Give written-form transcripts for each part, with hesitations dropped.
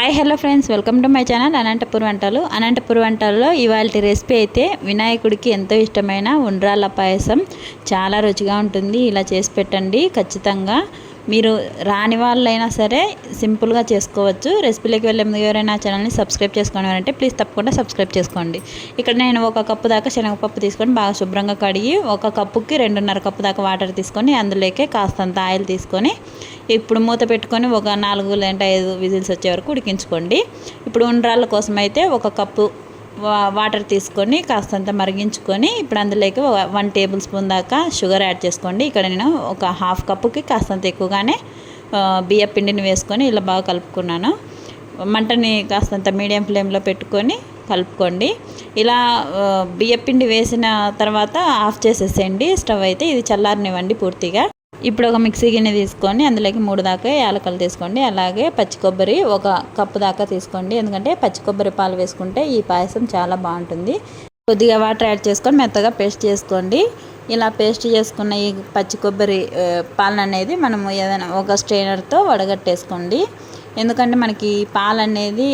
Hi hello friends, welcome to my channel Anantapur వంటలు. అనంతపూర్ వంటల్లో ఇవాళ రెసిపీ అయితే వినాయకుడికి ఎంతో ఇష్టమైన ఉండ్రాళ్ళ పాయసం. చాలా రుచిగా ఉంటుంది. ఇలా చేసి పెట్టండి ఖచ్చితంగా. మీరు రాని వాళ్ళైనా సరే సింపుల్గా చేసుకోవచ్చు. రెసిపీలోకి వెళ్ళే ముందు ఎవరైనా ఛానల్ని సబ్స్క్రైబ్ చేసుకోవాలంటే ప్లీజ్ తప్పకుండా సబ్స్క్రైబ్ చేసుకోండి. ఇక్కడ నేను 1 కప్పు దాకా శనగపప్పు తీసుకొని బాగా శుభ్రంగా కడిగి 1 కప్పుకి 2.5 కప్పు దాకా వాటర్ తీసుకొని అందులోకి కాస్తంత ఆయిల్ తీసుకొని ఇప్పుడు మూత పెట్టుకొని ఒక 4 లేదంటే 5 విజిల్స్ వచ్చే వరకు ఉడికించుకోండి. ఇప్పుడు ఉండ్రాళ్ళ కోసం అయితే 1 కప్పు వాటర్ తీసుకొని కాస్తంత మరిగించుకొని ఇప్పుడు అందులోకి 1 టేబుల్ స్పూన్ దాకా షుగర్ యాడ్ చేసుకోండి. ఇక్కడ నేను ఒక 1/2 కప్పుకి కాస్తంత ఎక్కువగానే బియ్యం పిండిని వేసుకొని ఇలా బాగా కలుపుకున్నాను. మంటని కాస్తంత మీడియం ఫ్లేమ్లో పెట్టుకొని కలుపుకోండి. ఇలా బియ్యం పిండి వేసిన తర్వాత ఆఫ్ చేసేసేయండి స్టవ్ అయితే. ఇది చల్లారనివ్వండి పూర్తిగా. ఇప్పుడు ఒక మిక్సీ గిన్నె తీసుకొని అందులోకి 3 దాకా యాలకులు తీసుకోండి. అలాగే పచ్చి కొబ్బరి 1 కప్పు దాకా తీసుకోండి. ఎందుకంటే పచ్చి కొబ్బరి పాలు వేసుకుంటే ఈ పాయసం చాలా బాగుంటుంది. కొద్దిగా వాటర్ యాడ్ చేసుకొని మెత్తగా పేస్ట్ చేసుకోండి. ఇలా పేస్ట్ చేసుకున్న ఈ పచ్చి కొబ్బరి పాలన అనేది మనము ఏదైనా ఒక స్ట్రైనర్తో వడగట్టేసుకోండి. ఎందుకంటే మనకి పాలు అనేది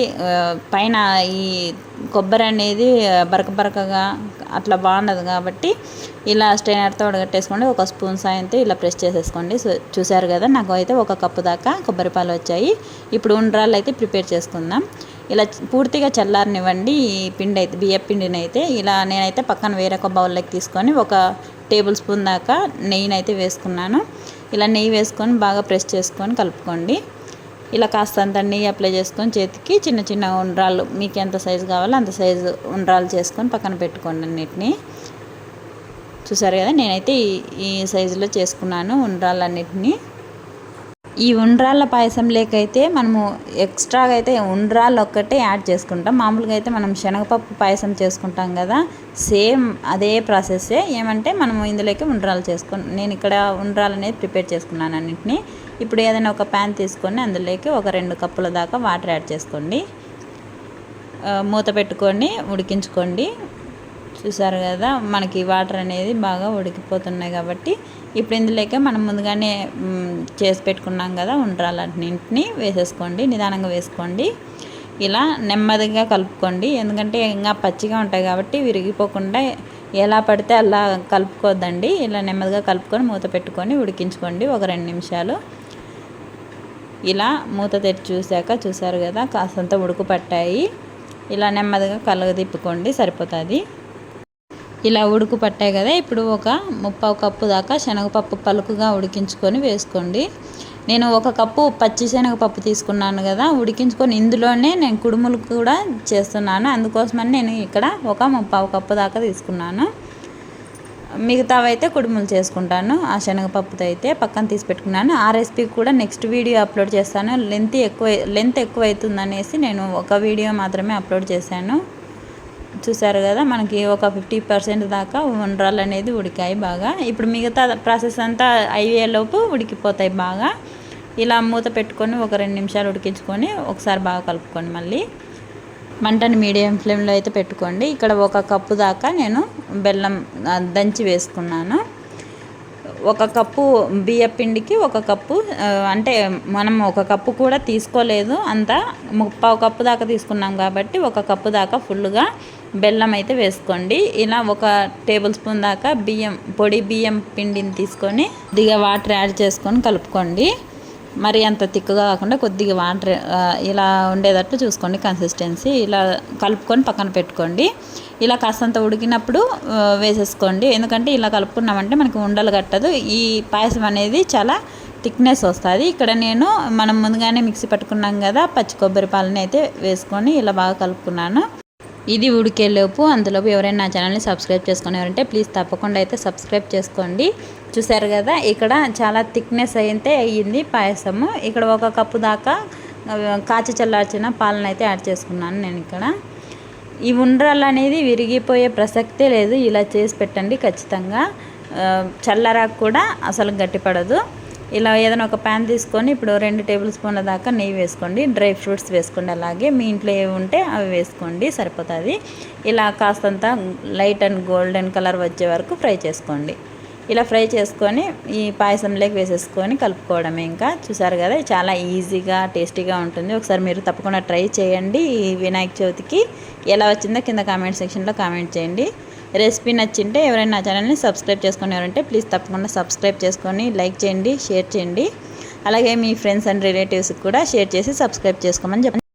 పైన ఈ కొబ్బరి అనేది బరకగా అట్లా బాగుండదు కాబట్టి ఇలా స్ట్రైనర్తో వడగట్టేసుకోండి. 1 స్పూన్ సాయంతో ఇలా ప్రెస్ చేసేసుకోండి. చూసారు కదా, నాకు అయితే 1 కప్పు దాకా కొబ్బరి పాలు వచ్చాయి. ఇప్పుడు ఉండ్రాళ్ళు అయితే ప్రిపేర్ చేసుకుందాం. ఇలా పూర్తిగా చల్లారనివ్వండి ఈ పిండి అయితే, బియ్యం పిండిని అయితే. ఇలా నేనైతే పక్కన వేరొక బౌల్లోకి తీసుకొని 1 టేబుల్ స్పూన్ దాకా నెయ్యిని అయితే వేసుకున్నాను. ఇలా నెయ్యి వేసుకొని బాగా ప్రెస్ చేసుకొని కలుపుకోండి. ఇలా కాస్తంత నెయ్యి అప్లై చేసుకొని చేతికి చిన్న చిన్న ఉండ్రాళ్ళు మీకు ఎంత సైజు కావాలో అంత సైజు ఉండ్రాళ్ళు చేసుకొని పక్కన పెట్టుకోండి. అన్నిటినీ చూసారు కదా, నేనైతే ఈ సైజులో చేసుకున్నాను ఉండ్రాళ్ళన్నిటినీ. ఈ ఉండ్రాళ్ళ పాయసం లేకైతే మనము ఎక్స్ట్రాగా అయితే ఉండ్రాళ్ళు ఒక్కటే యాడ్ చేసుకుంటాం. మామూలుగా అయితే మనం శనగపప్పు పాయసం చేసుకుంటాం కదా, సేమ్ అదే ప్రాసెస్సే. ఏమంటే మనము ఇందులోకి ఉండ్రాళ్ళు నేను ఇక్కడ ఉండ్రాళ్ళు అనేది ప్రిపేర్ చేసుకున్నాను అన్నింటినీ. ఇప్పుడు ఏదైనా ఒక ప్యాన్ తీసుకొని అందులోకి ఒక 2 కప్పుల దాకా వాటర్ యాడ్ చేసుకోండి. మూత పెట్టుకొని ఉడికించుకోండి. చూసారు కదా, మనకి వాటర్ అనేది బాగా ఉడికిపోతున్నాయి కాబట్టి ఇప్పుడు ఇందులోకి మనం ముందుగానే చేసి పెట్టుకున్నాం కదా ఉండ్రాళ్ళన్నింటినీ వేసేసుకోండి. నిదానంగా వేసుకోండి. ఇలా నెమ్మదిగా కలుపుకోండి. ఎందుకంటే ఇంకా పచ్చిగా ఉంటాయి కాబట్టి విరిగిపోకుండా ఎలా పడితే అలా కలుపుకోవద్దండి. ఇలా నెమ్మదిగా కలుపుకొని మూత పెట్టుకొని ఉడికించుకోండి ఒక 2 నిమిషాలు. ఇలా మూత తెచ్చి చూసారు కదా, కాస్తంత ఉడుకు పట్టాయి. ఇలా నెమ్మదిగా కలగదిప్పుకోండి, సరిపోతుంది. ఇలా ఉడుకు పట్టాయి కదా, ఇప్పుడు ఒక 3/4 కప్పు దాకా శనగపప్పు పలుకుగా ఉడికించుకొని వేసుకోండి. నేను 1 కప్పు పచ్చి శనగపప్పు తీసుకున్నాను కదా ఉడికించుకొని, ఇందులోనే నేను కుడుములు కూడా చేస్తున్నాను. అందుకోసమని నేను ఇక్కడ ఒక 3/4 కప్పు దాకా తీసుకున్నాను. మిగతావైతే కుడుములు చేసుకుంటాను. ఆ శనగపప్పుతో అయితే పక్కన తీసి పెట్టుకున్నాను. ఆ రెసిపీ కూడా నెక్స్ట్ వీడియో అప్లోడ్ చేస్తాను. లెంత్ ఎక్కువ అవుతుందనేసి నేను ఒక వీడియో మాత్రమే అప్లోడ్ చేశాను. చూసారు కదా, మనకి ఒక 50% దాకా ఉండ్రాళ్ళు అనేది ఉడికాయి బాగా. ఇప్పుడు మిగతా ప్రాసెస్ అంతా అయ్యేలోపు ఉడికిపోతాయి బాగా. ఇలా మూత పెట్టుకొని ఒక 2 నిమిషాలు ఉడికించుకొని ఒకసారి బాగా కలుపుకోండి. మళ్ళీ మంటని మీడియం ఫ్లేమ్లో అయితే పెట్టుకోండి. ఇక్కడ 1 కప్పు దాకా నేను బెల్లం దంచి వేసుకున్నాను. 1 కప్పు బియ్యం పిండికి 1 కప్పు, అంటే మనం 1 కప్పు కూడా తీసుకోలేదు, అంతా 3/4 కప్పు దాకా తీసుకున్నాం కాబట్టి 1 కప్పు దాకా ఫుల్గా బెల్లం అయితే వేసుకోండి. ఇలా 1 టేబుల్ స్పూన్ దాకా పొడి బియ్యం పిండిని తీసుకొని కొద్దిగా వాటర్ యాడ్ చేసుకొని కలుపుకోండి. మరి అంత తిక్కుగా కాకుండా కొద్దిగా వాటర్ ఇలా ఉండేటట్టు చూసుకోండి కన్సిస్టెన్సీ. ఇలా కలుపుకొని పక్కన పెట్టుకోండి. ఇలా కాస్తంత ఉడికినప్పుడు వేసేసుకోండి. ఎందుకంటే ఇలా కలుపుకున్నామంటే మనకి ఉండలు కట్టదు. ఈ పాయసం అనేది చాలా థిక్నెస్ వస్తుంది. ఇక్కడ నేను మనం ముందుగానే మిక్సీ పట్టుకున్నాం కదా పచ్చి కొబ్బరి పాలని అయితే వేసుకొని ఇలా బాగా కలుపుకున్నాను. ఇది ఉడికేలోపు అందులోపు ఎవరైనా నా ఛానల్ని సబ్స్క్రైబ్ చేసుకునేవారంటే ప్లీజ్ తప్పకుండా అయితే సబ్స్క్రైబ్ చేసుకోండి. చూసారు కదా, ఇక్కడ చాలా థిక్నెస్ అయితే అయ్యింది పాయసము. ఇక్కడ 1 కప్పు దాకా కాచి చల్లార్చిన పాలను అయితే యాడ్ చేసుకున్నాను నేను ఇక్కడ. ఈ ఉండ్రాళ్ళు అనేది విరిగిపోయే ప్రసక్తే లేదు. ఇలా చేసి పెట్టండి ఖచ్చితంగా. చల్లరాకు కూడా అసలు గట్టిపడదు. ఇలా ఏదైనా ఒక ప్యాన్ తీసుకొని ఇప్పుడు 2 టేబుల్ స్పూన్ల దాకా నెయ్యి వేసుకోండి. డ్రై ఫ్రూట్స్ వేసుకోండి. అలాగే మీ ఇంట్లో ఏవి ఉంటే అవి వేసుకోండి, సరిపోతుంది. ఇలా కాస్తంత లైట్ అండ్ గోల్డెన్ కలర్ వచ్చే వరకు ఫ్రై చేసుకోండి. ఇలా ఫ్రై చేసుకొని ఈ పాయసంలోకి వేసేసుకొని కలుపుకోవడమే. ఇంకా చూసారు కదా, చాలా ఈజీగా టేస్టీగా ఉంటుంది. ఒకసారి మీరు తప్పకుండా ట్రై చేయండి. ఈ వినాయక చవితికి ఎలా వచ్చిందో కింద కామెంట్ సెక్షన్లో కామెంట్ చేయండి. రెసిపీ నచ్చింటే ఎవరైనా నా ఛానల్ని సబ్స్క్రైబ్ చేసుకునేవారంటే ప్లీజ్ తప్పకుండా సబ్స్క్రైబ్ చేసుకొని లైక్ చేయండి, షేర్ చేయండి. అలాగే మీ ఫ్రెండ్స్ అండ్ రిలేటివ్స్కి కూడా షేర్ చేసి సబ్స్క్రైబ్ చేసుకోమని చెప్పండి.